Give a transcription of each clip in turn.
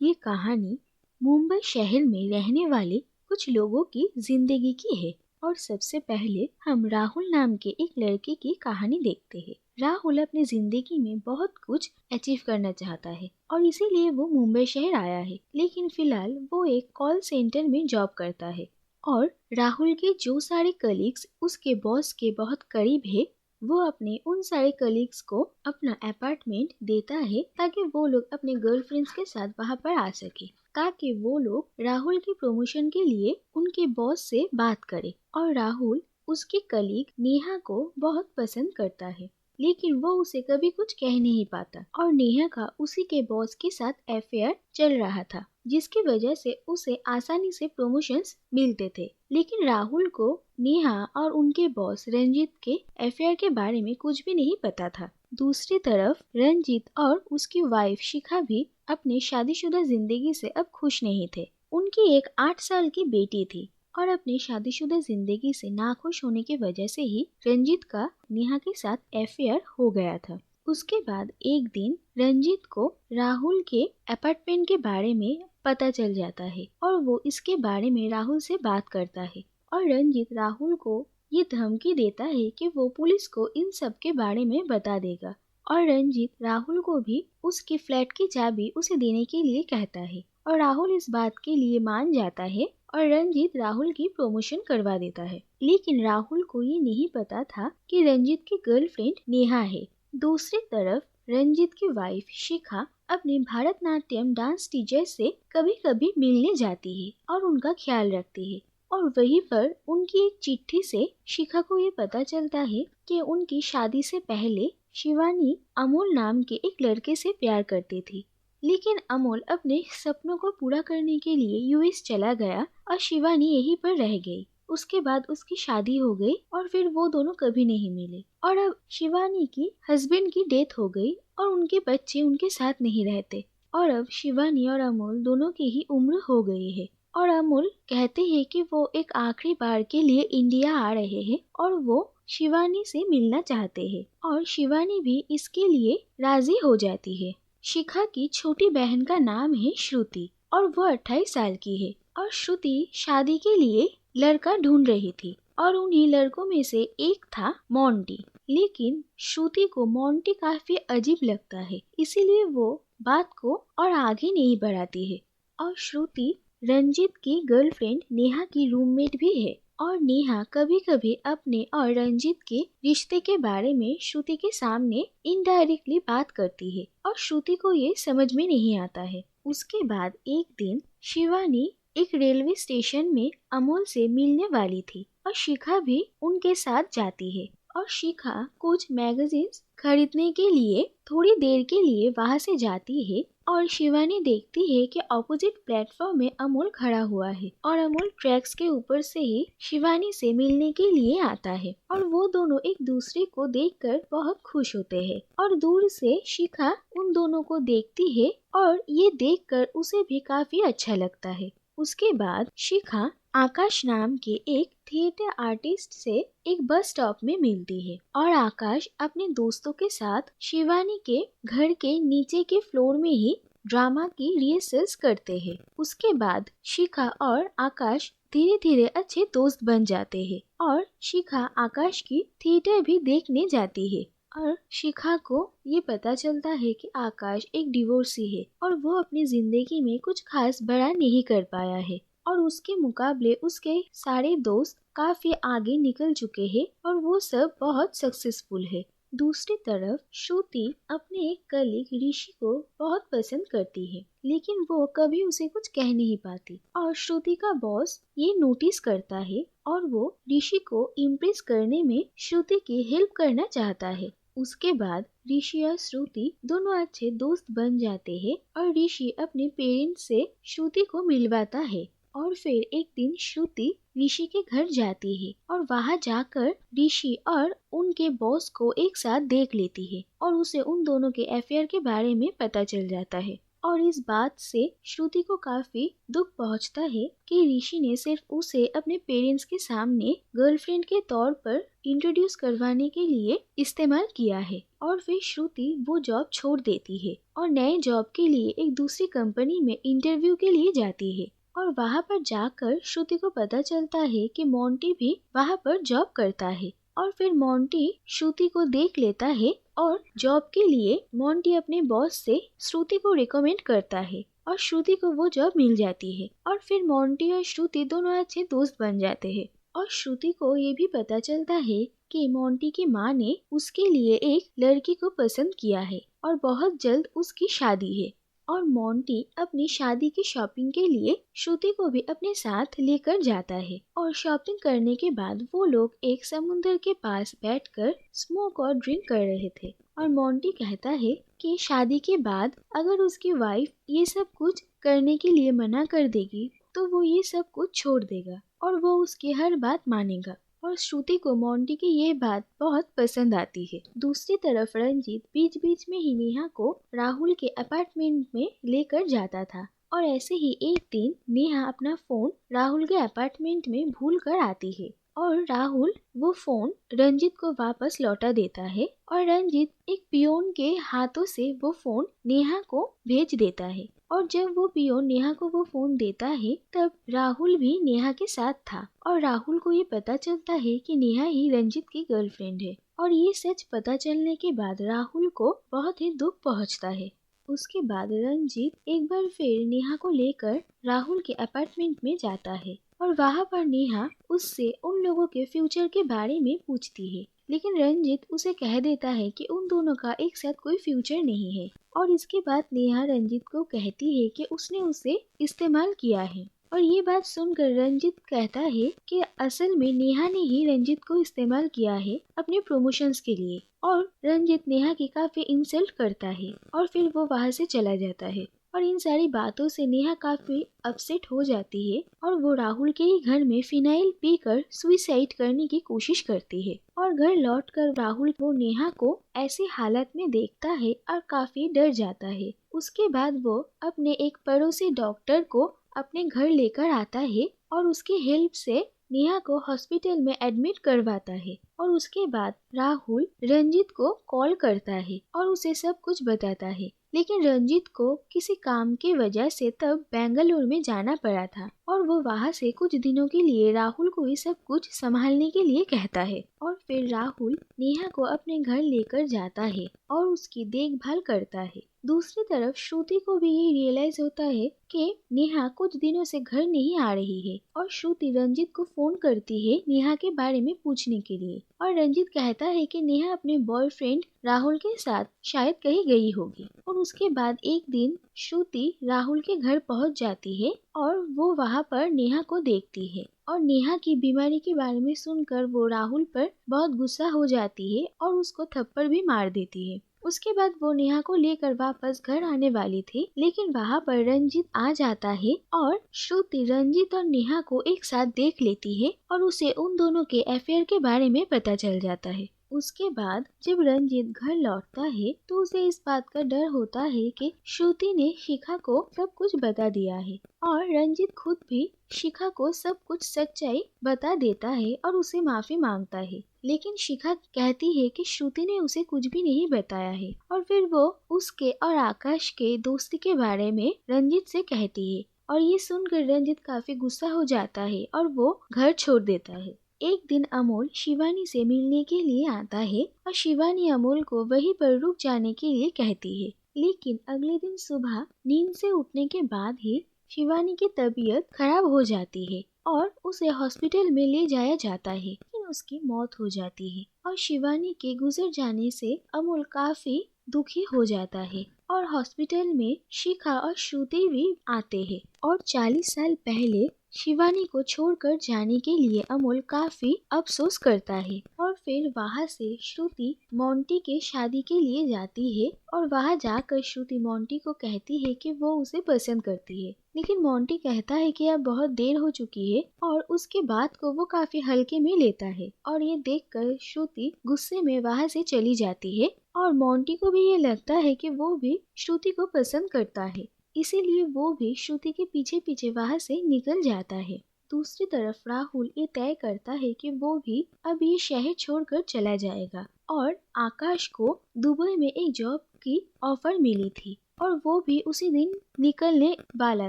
ये कहानी मुंबई शहर में रहने वाले कुछ लोगों की जिंदगी की है। और सबसे पहले हम राहुल नाम के एक लड़के की कहानी देखते हैं। राहुल अपनी जिंदगी में बहुत कुछ अचीव करना चाहता है और इसीलिए वो मुंबई शहर आया है। लेकिन फिलहाल वो एक कॉल सेंटर में जॉब करता है और राहुल के जो सारे कलीग्स उसके बॉस के बहुत करीब है, वो अपने उन सारे कलीग्स को अपना अपार्टमेंट देता है ताकि वो लोग अपने गर्लफ्रेंड्स के साथ वहाँ पर आ सके, ताकि वो लोग राहुल की प्रमोशन के लिए उनके बॉस से बात करे। और राहुल उसकी कलीग नेहा को बहुत पसंद करता है, लेकिन वो उसे कभी कुछ कह नहीं पाता। और नेहा का उसी के बॉस के साथ अफेयर चल रहा था, जिसकी वजह से उसे आसानी से प्रमोशंस मिलते थे। लेकिन राहुल को नेहा और उनके बॉस रंजीत के अफेयर के बारे में कुछ भी नहीं पता था। दूसरी तरफ रंजीत और उसकी वाइफ शिखा भी अपने शादीशुदा जिंदगी से अब खुश नहीं थे। उनकी एक 8 साल की बेटी थी और अपनी शादीशुदा जिंदगी से नाखुश होने की वजह से ही रंजीत का नेहा के साथ अफेयर हो गया था। उसके बाद एक दिन रंजीत को राहुल के अपार्टमेंट के बारे में पता चल जाता है और वो इसके बारे में राहुल से बात करता है। और रंजीत राहुल को ये धमकी देता है कि वो पुलिस को इन सब के बारे में बता देगा। और रंजीत राहुल को भी उसके फ्लैट की चाबी उसे देने के लिए कहता है और राहुल इस बात के लिए मान जाता है और रंजीत राहुल की प्रमोशन करवा देता है। लेकिन राहुल को ये नहीं पता था कि रंजीत की गर्लफ्रेंड नेहा है। दूसरी तरफ रंजीत की वाइफ शिखा अपने भारतनाट्यम डांस टीचर से कभी कभी मिलने जाती है और उनका ख्याल रखती है। और वहीं पर उनकी एक चिट्ठी से शिखा को ये पता चलता है कि उनकी शादी से पहले शिवानी अमोल नाम के एक लड़के से प्यार करती थी। लेकिन अमोल अपने सपनों को पूरा करने के लिए यूएस चला गया और शिवानी यहीं पर रह गई। उसके बाद उसकी शादी हो गई और फिर वो दोनों कभी नहीं मिले। और अब शिवानी की हस्बैंड की डेथ हो गई और उनके बच्चे उनके साथ नहीं रहते। और अब शिवानी और अमोल दोनों की ही उम्र हो गई है। और अमोल कहते हैं कि वो एक आखिरी बार के लिए इंडिया आ रहे हैं और वो शिवानी से मिलना चाहते हैं। और शिवानी भी इसके लिए राजी हो जाती है। शिखा की छोटी बहन का नाम है श्रुति और वो 28 साल की है। और श्रुति शादी के लिए लड़का ढूंढ रही थी और उन्हीं लड़कों में से एक था मोंटी। लेकिन श्रुति को मोंटी काफी अजीब लगता है, इसीलिए वो बात को और आगे नहीं बढ़ाती है। और श्रुति रंजीत की गर्लफ्रेंड नेहा की रूममेट भी है। और नेहा कभी कभी अपने और रंजीत के रिश्ते के बारे में श्रुति के सामने इनडायरेक्टली बात करती है और श्रुति को ये समझ में नहीं आता है। उसके बाद एक दिन शिवानी एक रेलवे स्टेशन में अमोल से मिलने वाली थी और शिखा भी उनके साथ जाती है। और शिखा कुछ मैगजीन्स खरीदने के लिए थोड़ी देर के लिए वहाँ से जाती है और शिवानी देखती है कि ऑपोजिट प्लेटफॉर्म में अमोल खड़ा हुआ है और अमोल ट्रैक्स के ऊपर से ही शिवानी से मिलने के लिए आता है। और वो दोनों एक दूसरे को देखकर बहुत खुश होते हैं और दूर से शिखा उन दोनों को देखती है और ये देखकर उसे भी काफी अच्छा लगता है। उसके बाद शिखा आकाश नाम के एक थिएटर आर्टिस्ट से एक बस स्टॉप में मिलती है और आकाश अपने दोस्तों के साथ शिवानी के घर के नीचे के फ्लोर में ही ड्रामा की रिहर्सल्स करते हैं। उसके बाद शिखा और आकाश धीरे धीरे अच्छे दोस्त बन जाते हैं और शिखा आकाश की थिएटर भी देखने जाती है। और शिखा को ये पता चलता है कि आकाश एक डिवोर्सी है और वो अपनी जिंदगी में कुछ खास बड़ा नहीं कर पाया है और उसके मुकाबले उसके सारे दोस्त काफी आगे निकल चुके हैं और वो सब बहुत सक्सेसफुल है। दूसरी तरफ श्रुति अपने एक कलीग ऋषि को बहुत पसंद करती है, लेकिन वो कभी उसे कुछ कह नहीं पाती। और श्रुति का बॉस ये नोटिस करता है और वो ऋषि को इम्प्रेस करने में श्रुति की हेल्प करना चाहता है। उसके बाद ऋषि और श्रुति दोनों अच्छे दोस्त बन जाते हैं और ऋषि अपने पेरेंट्स से श्रुति को मिलवाता है। और फिर एक दिन श्रुति ऋषि के घर जाती है और वहां जाकर ऋषि और उनके बॉस को एक साथ देख लेती है और उसे उन दोनों के अफेयर के बारे में पता चल जाता है। और इस बात से श्रुति को काफी दुख पहुंचता है कि ऋषि ने सिर्फ उसे अपने पेरेंट्स के सामने गर्लफ्रेंड के तौर पर इंट्रोड्यूस करवाने के लिए इस्तेमाल किया है। और फिर श्रुति वो जॉब छोड़ देती है और नए जॉब के लिए एक दूसरी कंपनी में इंटरव्यू के लिए जाती है। और वहाँ पर जाकर श्रुति को पता चलता है कि मोंटी भी वहाँ पर जॉब करता है। और फिर मोंटी श्रुति को देख लेता है और जॉब के लिए मोंटी अपने बॉस से श्रुति को रिकमेंड करता है और श्रुति को वो जॉब मिल जाती है। और फिर मोंटी और श्रुति दोनों अच्छे दोस्त बन जाते हैं। और श्रुति को ये भी पता चलता है कि मोंटी की माँ ने उसके लिए एक लड़की को पसंद किया है और बहुत जल्द उसकी शादी है। और मोंटी अपनी शादी की शॉपिंग के लिए श्रुति को भी अपने साथ लेकर जाता है। और शॉपिंग करने के बाद वो लोग एक समुद्र के पास बैठकर स्मोक और ड्रिंक कर रहे थे। और मोंटी कहता है कि शादी के बाद अगर उसकी वाइफ ये सब कुछ करने के लिए मना कर देगी तो वो ये सब कुछ छोड़ देगा और वो उसकी हर बात मानेगा। और श्रुति को मोंटी की ये बात बहुत पसंद आती है। दूसरी तरफ रंजीत बीच बीच में ही नेहा को राहुल के अपार्टमेंट में लेकर जाता था। और ऐसे ही एक दिन नेहा अपना फोन राहुल के अपार्टमेंट में भूल कर आती है और राहुल वो फोन रंजीत को वापस लौटा देता है। और रंजीत एक पियोन के हाथों से वो फोन नेहा को भेज देता है। और जब वो पियोन नेहा को वो फोन देता है तब राहुल भी नेहा के साथ था। और राहुल को ये पता चलता है कि नेहा ही रंजीत की गर्लफ्रेंड है। और ये सच पता चलने के बाद राहुल को बहुत ही दुख पहुंचता है। उसके बाद रंजीत एक बार फिर नेहा को लेकर राहुल के अपार्टमेंट में जाता है और वहाँ पर नेहा उससे उन लोगों के फ्यूचर के बारे में पूछती है। लेकिन रंजीत उसे कह देता है कि उन दोनों का एक साथ कोई फ्यूचर नहीं है। और इसके बाद नेहा रंजीत को कहती है कि उसने उसे इस्तेमाल किया है। और ये बात सुनकर रंजीत कहता है कि असल में नेहा ने ही रंजीत को इस्तेमाल किया है अपने प्रमोशंस के लिए। और रंजीत नेहा की काफी इंसल्ट करता है और फिर वो वहाँ से चला जाता है। और इन सारी बातों से नेहा काफी अपसेट हो जाती है और वो राहुल के ही घर में फिनाइल पीकर सुसाइड करने की कोशिश करती है। और घर लौटकर राहुल वो नेहा को ऐसी हालत में देखता है और काफी डर जाता है। उसके बाद वो अपने एक पड़ोसी डॉक्टर को अपने घर लेकर आता है और उसकी हेल्प से नेहा को हॉस्पिटल में एडमिट करवाता है। और उसके बाद राहुल रंजीत को कॉल करता है और उसे सब कुछ बताता है। लेकिन रंजीत को किसी काम की वजह से तब बेंगलुरु में जाना पड़ा था और वो वहाँ से कुछ दिनों के लिए राहुल को ये सब कुछ संभालने के लिए कहता है। और फिर राहुल नेहा को अपने घर लेकर जाता है और उसकी देखभाल करता है। दूसरी तरफ श्रुति को भी ये रियलाइज होता है कि नेहा कुछ दिनों से घर नहीं आ रही है। और श्रुति रंजीत को फोन करती है नेहा के बारे में पूछने के लिए। और रंजीत कहता है कि नेहा अपने बॉयफ्रेंड राहुल के साथ शायद कहीं गई होगी। और उसके बाद एक दिन श्रुति राहुल के घर पहुंच जाती है और वो वहाँ पर नेहा को देखती है। और नेहा की बीमारी के बारे में सुनकर वो राहुल पर बहुत गुस्सा हो जाती है और उसको थप्पड़ भी मार देती है। उसके बाद वो नेहा को लेकर वापस घर आने वाली थी, लेकिन वहाँ पर रंजीत आ जाता है और श्रुति रंजीत और नेहा को एक साथ देख लेती है और उसे उन दोनों के अफेयर के बारे में पता चल जाता है। उसके बाद जब रंजीत घर लौटता है तो उसे इस बात का डर होता है कि श्रुति ने शिखा को सब कुछ बता दिया है। और रंजीत खुद भी शिखा को सब कुछ सच्चाई बता देता है और उसे माफी मांगता है। लेकिन शिखा कहती है कि श्रुति ने उसे कुछ भी नहीं बताया है। और फिर वो उसके और आकाश के दोस्ती के बारे में रंजीत से कहती है। और ये सुनकर रंजीत काफी गुस्सा हो जाता है और वो घर छोड़ देता है। एक दिन अमोल शिवानी से मिलने के लिए आता है और शिवानी अमोल को वहीं पर रुक जाने के लिए कहती है। लेकिन अगले दिन सुबह नींद से उठने के बाद ही शिवानी की तबीयत खराब हो जाती है और उसे हॉस्पिटल में ले जाया जाता है, लेकिन उसकी मौत हो जाती है। और शिवानी के गुजर जाने से अमोल काफी दुखी हो जाता है और हॉस्पिटल में शिखा और श्रुति भी आते हैं। और 40 साल पहले शिवानी को छोड़कर जाने के लिए अमोल काफी अफसोस करता है। और फिर वहाँ से श्रुति मोंटी के शादी के लिए जाती है और वहाँ जाकर श्रुति मोंटी को कहती है कि वो उसे पसंद करती है। लेकिन मोंटी कहता है कि अब बहुत देर हो चुकी है और उसके बात को वो काफी हल्के में लेता है। और ये देखकर श्रुति गुस्से में वहाँ से चली जाती है और मोंटी को भी ये लगता है कि वो भी श्रुति को पसंद करता है। इसीलिए वो भी श्रुति के पीछे पीछे वहाँ से निकल जाता है। दूसरी तरफ राहुल ये तय करता है कि वो भी अब ये शहर छोड़कर चला जाएगा और आकाश को दुबई में एक जॉब की ऑफर मिली थी और वो भी उसी दिन निकलने वाला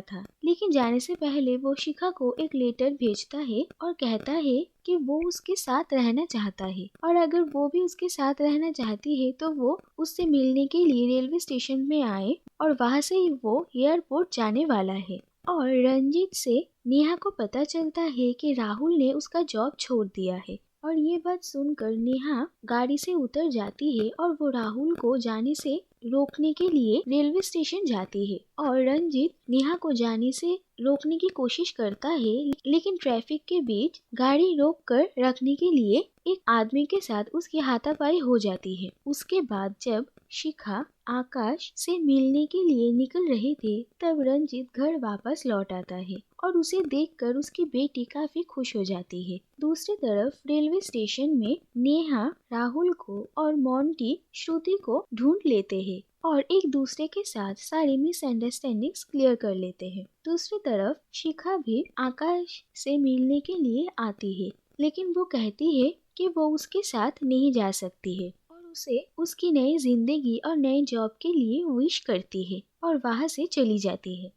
था। लेकिन जाने से पहले वो शिखा को एक लेटर भेजता है और कहता है कि वो उसके साथ रहना चाहता है और अगर वो भी उसके साथ रहना चाहती है तो वो उससे मिलने के लिए रेलवे स्टेशन में आए और वहाँ से ही वो एयरपोर्ट जाने वाला है। और रंजीत से नेहा को पता चलता है कि राहुल ने उसका जॉब छोड़ दिया है और ये बात सुनकर नेहा गाड़ी से उतर जाती है और वो राहुल को जाने से रोकने के लिए रेलवे स्टेशन जाती है और रंजीत नेहा को जाने से रोकने की कोशिश करता है, लेकिन ट्रैफिक के बीच गाड़ी रोक कर रखने के लिए एक आदमी के साथ उसकी हाथापाई हो जाती है। उसके बाद जब शिखा आकाश से मिलने के लिए निकल रहे थे तब रंजीत घर वापस लौट आता है और उसे देखकर उसकी बेटी काफी खुश हो जाती है। दूसरी तरफ रेलवे स्टेशन में नेहा राहुल को और मोंटी श्रुति को ढूंढ लेते हैं और एक दूसरे के साथ सारी मिसअंडरस्टैंडिंग्स क्लियर कर लेते हैं। दूसरी तरफ शिखा भी आकाश से मिलने के लिए आती है, लेकिन वो कहती है कि वो उसके साथ नहीं जा सकती है और उसे उसकी नई जिंदगी और नए जॉब के लिए विश करती है और वहाँ से चली जाती है।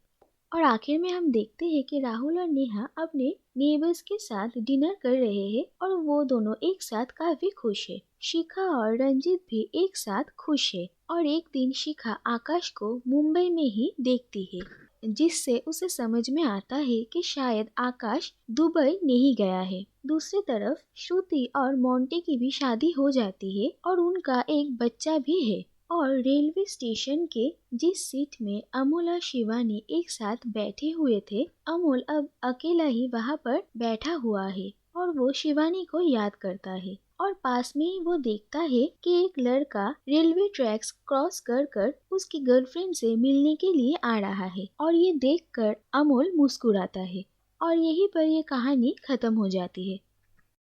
और आखिर में हम देखते हैं कि राहुल और नेहा अपने नेबर्स के साथ डिनर कर रहे हैं और वो दोनों एक साथ काफी खुश है। शिखा और रंजीत भी एक साथ खुश है और एक दिन शिखा आकाश को मुंबई में ही देखती है, जिससे उसे समझ में आता है कि शायद आकाश दुबई नहीं गया है। दूसरी तरफ श्रुति और मोंटी की भी शादी हो जाती है और उनका एक बच्चा भी है। और रेलवे स्टेशन के जिस सीट में अमोल और शिवानी एक साथ बैठे हुए थे, अमोल अब अकेला ही वहाँ पर बैठा हुआ है और वो शिवानी को याद करता है और पास में ही वो देखता है कि एक लड़का रेलवे ट्रैक्स क्रॉस कर कर उसकी गर्लफ्रेंड से मिलने के लिए आ रहा है और ये देखकर अमोल मुस्कुराता है और यहीं पर ये कहानी खत्म हो जाती है।